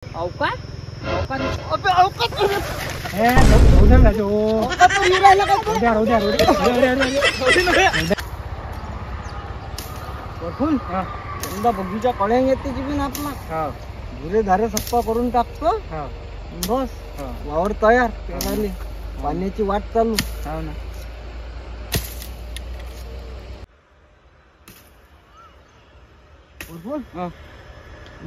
अवकात अवकात अबे अवकात यंदा बगीचा कळ्यांग येते जीवन आपला धुरे धारे सप्पा करून टाकतो बस वावर तयार झाली पाण्याची वाट चालू हो ना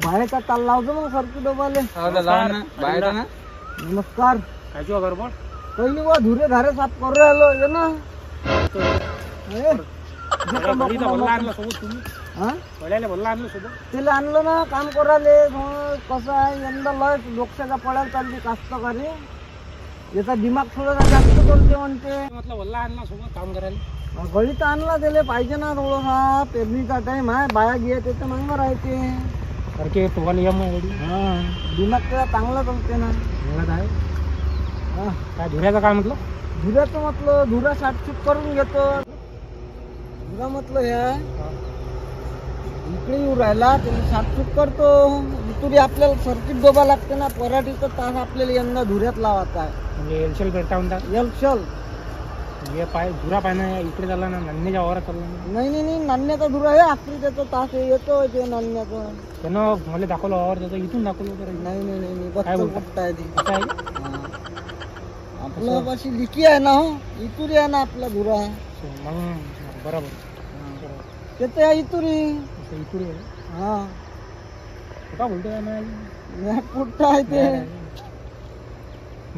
बाहेरचा ताल लावतो मग सरकी डोबाले नमस्कार पहिली वा धुरे धारे साफ करू राहिलो ये ना त्याला आणलं ना काम करायले कसं आहे यंदा लय लोकशाचा पडायला चालली कास्तकारी याचा दिमाग थोडा जास्त करते म्हणते काम करायला गळी तर आणला त्याला पाहिजे ना थोडंसा पेरणीचा टाइम आहे बाया गिया त्याचं मागं राहते सारखे दिमाग त्याला चांगला चालते ना काय धुऱ्याचं काय म्हटलं धुऱ्याचं म्हटलं धुरा साठसूट करून घेतो धुरा म्हटलं ह्या इकडे येऊ राहिला त्याला साठसूट करतो इतुरी आपल्याला सर्किट डोबा लागते ना पराठीचा तास आपल्याला यंदा धुऱ्यात लावायचा आहे म्हणजे एलशल भेटता म्हणतात एलशल हे पाय धुरा पाय ना इकडे चालला ना नान्याच्या वावरात चालला नाही नान्याचा धुरा आहे आपली त्याचा तास येतो ते नान्याचा त्यानं मला दाखवलं वावर त्याचं इथून दाखवलं नाही बघता आहे ते आपलं पाशी लिकी आहे ना हो इतुरी आहे ना आपला धुरा मग बरोबर त्याचं आहे इतुरी हा कुठं बोलतोय ना कुठं आहे ते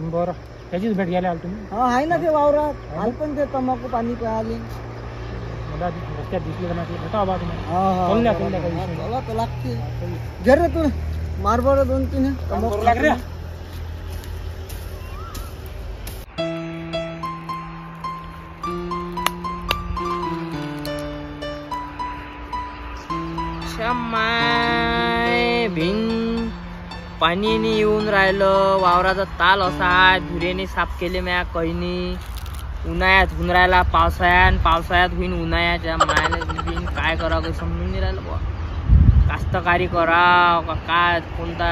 बरं त्याचीच भेट घ्यायला आलो तुम्ही हा आहे ना ते वावरात आल पण ते तंबाखू पाणी प्यायले मला रस्त्यात दिसले का नाही होता बाबा तुम्ही लागते घे रे तू मार बरं 2-3 तंबाखू लाग रे भिन पाणी येऊन राहिलं वावराचा ताल असा धुरेने साफ केले म्या कहीनी उन्हाळ्यात होऊन राहिला पावसाळ्यात होईन उन्हाळ्याच्या मायाला बिन काय करावं काही समजून नाही राहिलं बुवा कास्तकारी करावं का काय कोणता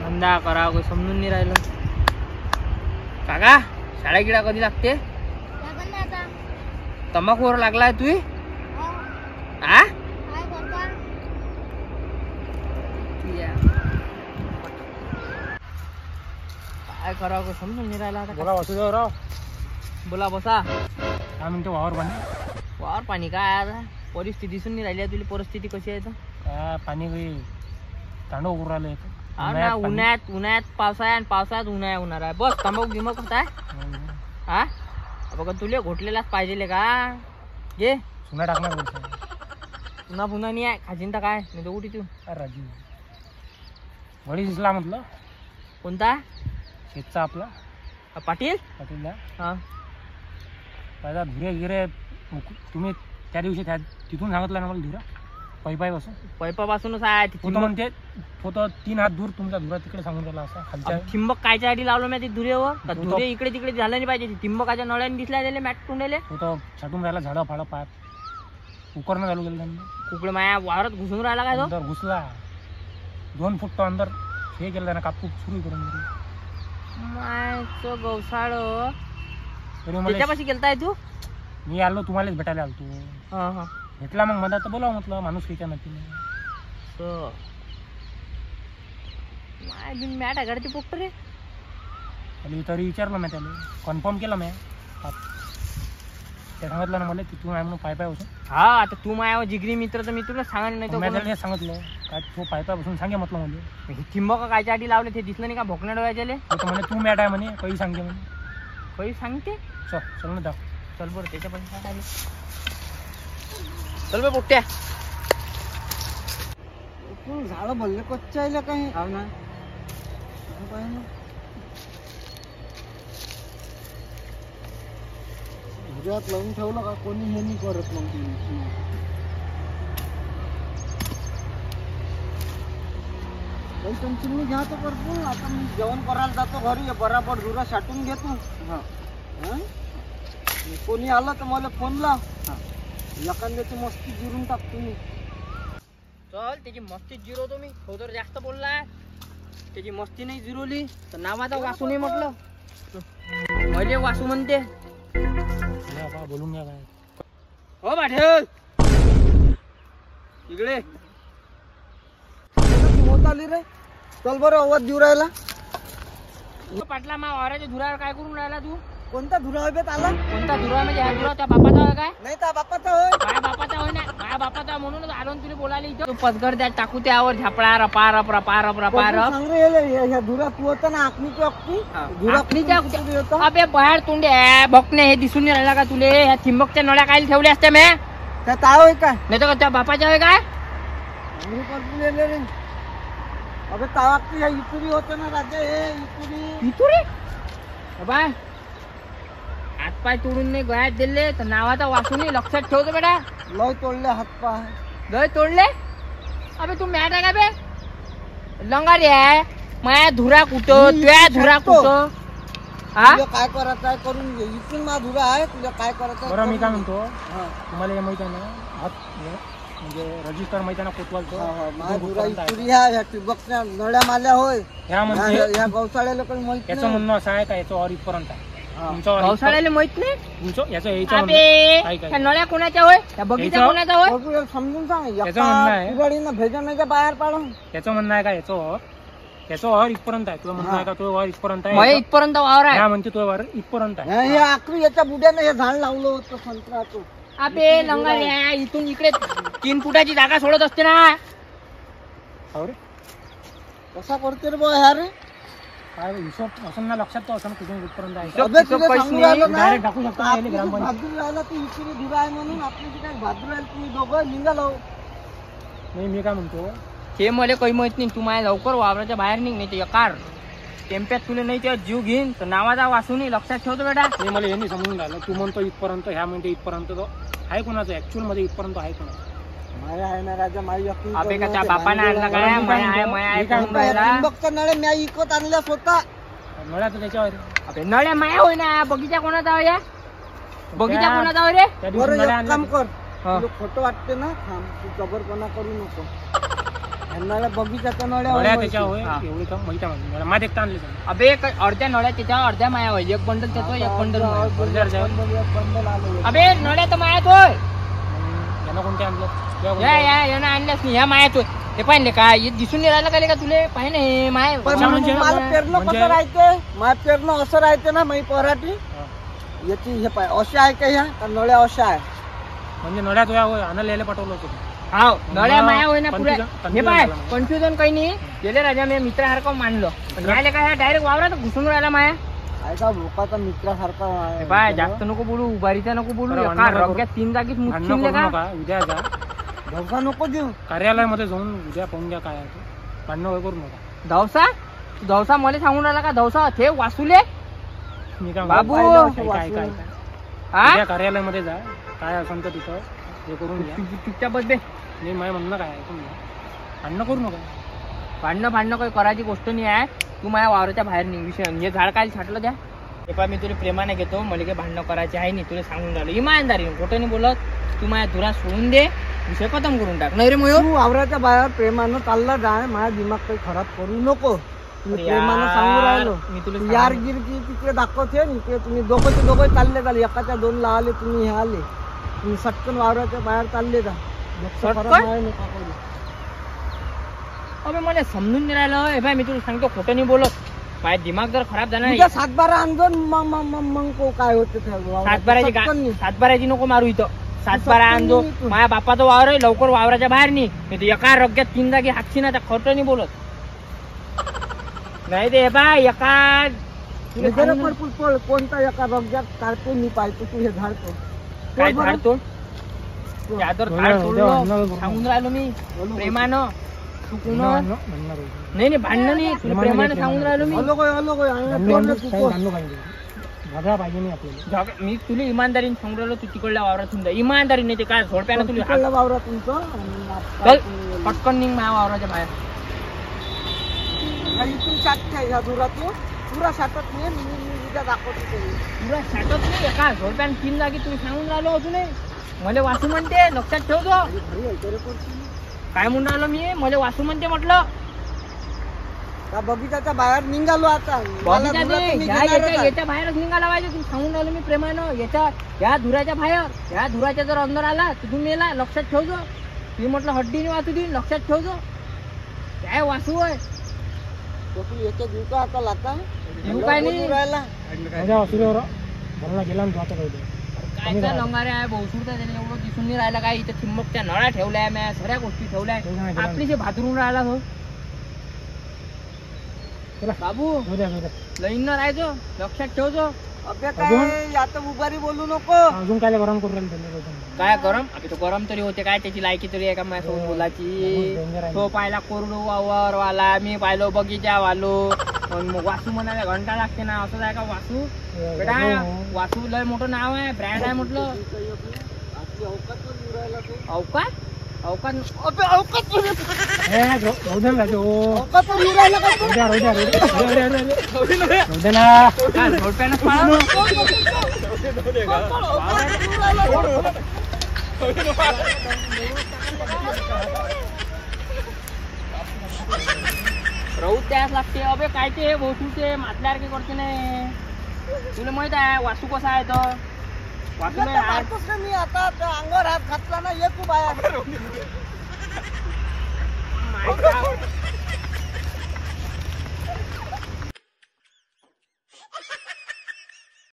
धंदा करावं काही समजून नाही राहिलं काका शाळा गिळा कधी लागते तंबाखूवर लागलाय तू आ काय करावं समजून नाही राहिला बोला वासुदेवराव बोला बसा काय म्हणतो वावर पाणी काय आता परिस्थिती दिसून नाही राहिली तुला परिस्थिती कशी आहे तर पाणी तांडव उरू राहिलं उन्हाळ्यात पावसाळ्यात उन्हाळ्यात आहे बस तंबाखू गिमक होत आहे हा बघा तुला घोटलेलाच पाहिजे का घे पुन्हा टाकणार पुन्हा नाही आहे खाजीन तर काय नाही तर उठी तू राजू वडी दिसला म्हटलं कोणता शेतचा आपला पाटील हा पहिला धुरे गिरे तुम्ही त्या दिवशी तिथून सांगितलं ना मला धुरा पैपापासूनच आहे तिथून म्हणते तो 3 हात दूर तुमचा धुरा तिकडे सांगून राहिला असा खालच्या ठिंबक कायच्या आधी लावलं मी ते धुरेवर धुरे इकडे तिकडे झालं नाही पाहिजे ठिंबकाच्या नळ्याने दिसल्या त्याला मॅट टुंडेले तो छाटून राहिला झाडं फाडं पायात उकरणं चालू केलं त्यांनी कुकडे माया वावरात घुसून राहिला काय तो घुसला 2 फूट तो अंदर हे केलं त्यानं कापूक सुरू करून मायचं गवसाळ त्याच्यापाशी गेलताय तू मी आलो तुम्हालाच भेटायला आलो तू भेटला मग मला तर बोलाव म्हटलं माणूस किती नक्की मॅट आहे गाडी पोकट रे तरी विचारलं मी त्याला कन्फर्म केलं मी ते सांगितलं ना मला तिथून आहे म्हणून पाय बसून हा आता तू माझ्या जिगरी मित्र तर मी तुला सांगायला नाही सांगितलं काय तो पाय बसून सांगे म्हटलं म्हणजे हे ठिंबक कायच्या आधी लावले ते दिसलं नाही का भोकण्या डोळ्याच्याले म्हणे तू मॅट आहे म्हणे काही सांगते म्हणे काही सांगते चल ना दाख चल बरं त्याच्या पण चल बे पोट्या झाड भरले कच्च्या आल्या काही हो ना भुजात लावून ठेवलं का कोणी हे नाही करत मग काही टेन्शन नाही घ्या तर करतो आता मी जेवण करायला जातो घरी बराबर धुरा साठून घेतो कोणी आलं तर मला फोन लाव एखाद्याची मस्ती जिरून टाकतो मी चल त्याची मस्ती जिरवतो मी तो तर जास्त बोललाय त्याची मस्ती नाही जिरवली तर नावाचा वासू नाही म्हटलं. मले वासू म्हणते. बोलून घ्या काय. हो पाटील इकडे होत आली रे. चल बरं आवाज देऊ राहिला. पाटला मा वावराच्या धुरावर काय करून राहिला तू? कोणता धुरा हवेत आला? कोणता धुरा म्हणजे ह्या धुरा त्या बापाचा होय काय? नाही त्या बापाचा होय. माझ्या बापाचा होय ना. माझ्या बापाचा म्हणूनच आलो तुला बोलायला इथं. तू पदगर द्या टाकू त्यावर झापळा रपा रप रपा रप रपा रप. सांग रे ह्या धुरा तू होता ना आखणीची अक्ती धुरा होता. अबे बाहेर तोंडे बघणे हे दिसून नाही राहिला का तुले? ह्या थिंबकच्या नळ्या काय ठेवल्या असत्या मी? त्या काय होय काय? नाही तर त्या बापाच्या होय काय? रे अबे तावाक्ती ह्या इतुरी होते ना राजा. हे इतुरी इतुरी बाय हातपाय तोडून नाही गळ्यात दिले तर नावाचा वासू नाही. लक्षात ठेवतो बेटा. लय तोडले हातपाय. लय तोडले. अबे तू मॅट आहे का बे? लंगारी आहे. माया धुरा कुठं? तुझ्या धुरा कुठं? हा तुला काय करायचं आहे करून घे. इथून माझा धुरा आहे. तुला काय करायचं आहे बरं मी काय म्हणतो हा. तुम्हाला हे माहिती आहे ना म्हणजे रजिस्टर माहिती आहे ना कोतवालचं माझा धुरा इतुरी ह्या ठिबकच्या नळ्या माल्या होय. ह्या म्हणजे ह्या गौशाळ्याला काही माहित याचं नाही. म्हणणं असं आहे का याचं ऑर इथपर्यंत आहे. तुमचं ऑर पावसाळ्याला माहित नाही. तुमचं याचं याचं अबे म्हणणं त्या नळ्या कोणाच्या होय? त्या बगीचा याचं- कोणाचा होय? बघू याला समजून सांग. त्याचं म्हणणं आहे- कुराडीनं भेजण्याच्या बाहेर पाडून याचं म्हणणं आहे का याचं ऑर इथपर्यंत आहे. तुला म्हणणं आहे का तो ऑर इथपर्यंत मग आहे. इथपर्यंत वावर आहे. ह्या म्हणते तो ऑर इथपर्यंत आहे. हे आखरी याच्या बुड्याने हे झाड लावलं होतं संत्र्याचं. अबे लंगारी आहे. इथून इकडे 3 फुटाची जागा सोडत असते ना. हो रे कसा करते रे बा ह्या रे? काय हिशोब असं ना लक्षात तो असं कुठून इथपर्यंत आहे. अबे तुला पैसे सांगू नाही. राहिलो ना. डायरेक्ट टाकू शकतो आपली पहिले जी ग्रामपंचायत. भादरू राहिला तू इकडे धुरा आहे म्हणून आपली जी काही भादरू राहील तुम्ही दोघं निघालो. नाही मी काय म्हणतो हे मला काही माहित नाही. तू माझ्या लवकर वावराच्या बाहेर निघ नाही तर कार टेम्प्यात तुला नाही तेव्हा जीव घेईन तर नावाचा वासू नाही. लक्षात ठेवतो बेटा. नाही मला हे नाही समजून राहिलं. तू म्हणतो इथपर्यंत ह्या म्हणते इथपर्यंत तो आहे कोणाचं ऍक्च्युअल मध्ये इथपर्यंत आहे कोणाचं? माया आहे ना राजा माई अक्कल अबे का करून त्या ते बापानं भांडे आणला लावून. काय? माया आहे माया आहे करून राहिला. ठिबकच्या नळ्या म्या इकत आणल्या स्वतः. नळ्याचं त्याच्यावर अबे नळ्या माया होय ना. बगीचा कोणाचा होय? बगीचा कोणाचा होय रे? त्या दिवशी बरं नळ्या एक काम आणल्या. कर. हा. तुला खोटं वाटते ना थांब तू जबरपणा करू नको. ह्या नळ्या बगीचाच्या नळ्या नळ्या होय त्याच्या होय हा. एवढी काम माहिती आहे मला. माझ्या एकटा आणले अबे अर्ध्या नळ्या त्याच्या अर्ध्या माया होय. एक बंडल त्याचं एक बंडल माया. एक बंडल आलं. अबे नळ्या तर मायात होय. यांना कोणते आणले यानं आणल्यास नाही ह्या मायात होय. ते पाहिले का हे दिसून नाही राहिलं का रे का तुले? पाहिजे ना हे माय पण म्हणजे- मला पेरणं म्हणजे- कसं राहते? माझं पेरणं असं राहते ना मी पराठी याची हे पाय अशा आहे का ह्या का नळ्या अशा आहे? म्हणजे नळ्या तुझ्या होय आणायला यायला पाठवलं होतं. हाव नळ्या माया होय ना पुऱ्या. confusion हे पाय झालं मला. कन्फ्युजन काही नाही. गेले राजा मी मित्रासारखं मानलं पण राहिले काय डायरेक्ट वावरात घुसून राहिला माया. आहे का भोकाचा मित्रासारखा हे पाय जास्त नको बोलू. उभारीचा नको बोलू. बरं, एका भांडण नको. रग्यात 3 जागीच भांडणं मुठीले करू का? नका उद्या जा धोका नको देऊ. कार्यालयामध्ये जाऊन उद्या पाहून घ्या काय आहे ते. भांडणं वगैरे करू नका. धवसा मला सांगून राहिला का धवसा ते वासुले मी काय बाबू. म्हणतो, काय काय हा उद्या कार्यालयामध्ये जा काय असेल तर तिथं हे करून घ्या. चुपचाप बस बे. नाही माझं म्हणणं काय आहे तुम्ही भांडणं करू नका. भांडणं काही करायची गोष्ट नाही आहे. तू माझ्या वावराच्या बाहेर निघ. विषय हे झाड काय छाटलं द्या. हे पाय मी तुला प्रेमाने घेतो. मला काही भांडणं करायचे आहे नाही. तुला सांगून राहिलो इमानदारीने खोटं नाही बोलत. तू माझ्या धुरा सोडून दे. विषय खतम करून टाक. नाही रे मयूर तू वावराच्या बाहेर प्रेमानं चालला जाय. माझा दिमाग काही खराब करू नको. तुम्ही प्रेमानं सांगू राहिलो. मी तुला यार गिरकी तिकडे दाखवते इकडे तुम्ही दोघंचे दोघं चालले चालले एकाच्या 2 ला आले तुम्ही हे आले. तुम्ही सटकन वावराच्या बाहेर चालले जा. सटकन? अबे मला समजून नाही राहिलं. हे बाय मी तुला सांगतो खोटं नाही बोलत. माझा दिमाग जर खराब झाला उद्या 7-12 आणजो मग काय होते ते वावरात. सटकन नाही. 7-12ची नको मारू इथं. 7-12 आणतो. माझ्या बापाचं वावर आहे. लवकर वावराच्या बाहेर नाही. नाही तर एका रग्यात 3 जागी हाकशी ना. त्या खोटं नाही बोलत. नाही ते बाय एका हे जरा पळ कोणता एका रग्यात काढतो मी पाहतो तू हे झाड तोड. काय बरं. झाड तोड? त्यादर झाड तोडलं. सांगून राहिलो मी प्रेमानं. चुकून भांडणं करू. नाही भांडणं नाही. तुला प्रेमानं सांगून राहिलो मी. हलो काय भांडणं पाहिजे झगडा पाहिजे नाही आपल्याला. मी तुला इमानदारीने सांगून राहिलो. तू तिकडल्या वावरातून जा. इमानदारी नाही ते काय झोडप्यानं तुला तिकडल्या वावरात तुमचं चल पटकन निघ माझ्या वावराच्या बाहेर. इथून साठते ह्या दुरातून पुरा साठत नाही. मी उद्या दाखवतो ते. पुरा साठत नाही. एका झोडप्यानं 3 जागी तुम्ही सांगून राहिलो अजून मला वासू म्हणते. लक्षात ठेवतो. घरी ऐकायला पडते. काय म्हणून राहिलो मी? मला वासू म्हणते म्हटलं. त्या बगीचाच्या बाहेर निघालो आता मला बगीचा धुरा नाही, तुम्ही ह्या घेणारच याच्या आहे. याच्या बाहेरच निघाला पाहिजे. तुम्ही सांगून राहिलो मी प्रेमानं. ह्या धुराच्या बाहेर, ह्या धुराच्या जर अंदर आला तर तुम्ही याला लक्षात ठेवजो. तुम्ही म्हटलं हड्डीने वाचू देईन, लक्षात ठेवजो. काय वासू आहे तो तू याच्या जीव का आता लाता जीव काय नाही. बोलू राहिला सूर्यवर भरला गेला ना तो आता काही कायचा लंगारे आहे बहुसूरता. त्याने एवढं दिसून नाही राहिलं. काय इथं चिमकच्या नळ्या ठेवल्या, म्या सगळ्या गोष्टी ठेवल्या. आपली जे भादरून राहिला हो बाबू, लाईन न राहायचो, लक्षात ठेवजो. अबे काय आता उभारी बोलू नको. अजून काय गरम करून राहिले काय गरम? अबे तो गरम तरी होते काय, त्याची लायकी तरी आहे का माझ्यासोबत बोलायची. तो पाहिला कोरडू वावर वाला, मी पाहिलो बगीचा वालो. मग वासू म्हणाले घंटा लागते ना, असं आहे का वासू? बेटा वासू लय मोठं नाव आहे, ब्रँड आहे म्हटलं. आपली अवकात बोलू राहिला तू. अवकात अवकात अबे अवकात बोलू अवकात बोलू राहिला का तू? काय झोडप्यानं पाळलं? राहू त्याच लागते. अबे काय ते भोसूचे मातल्यासारखे करते नाही. तुला माहित आहे वासू कसा आहे तो? वासू नाही आता मारतोस ना मी आता त्या अंगावर हात घातला ना ये तू बाहेर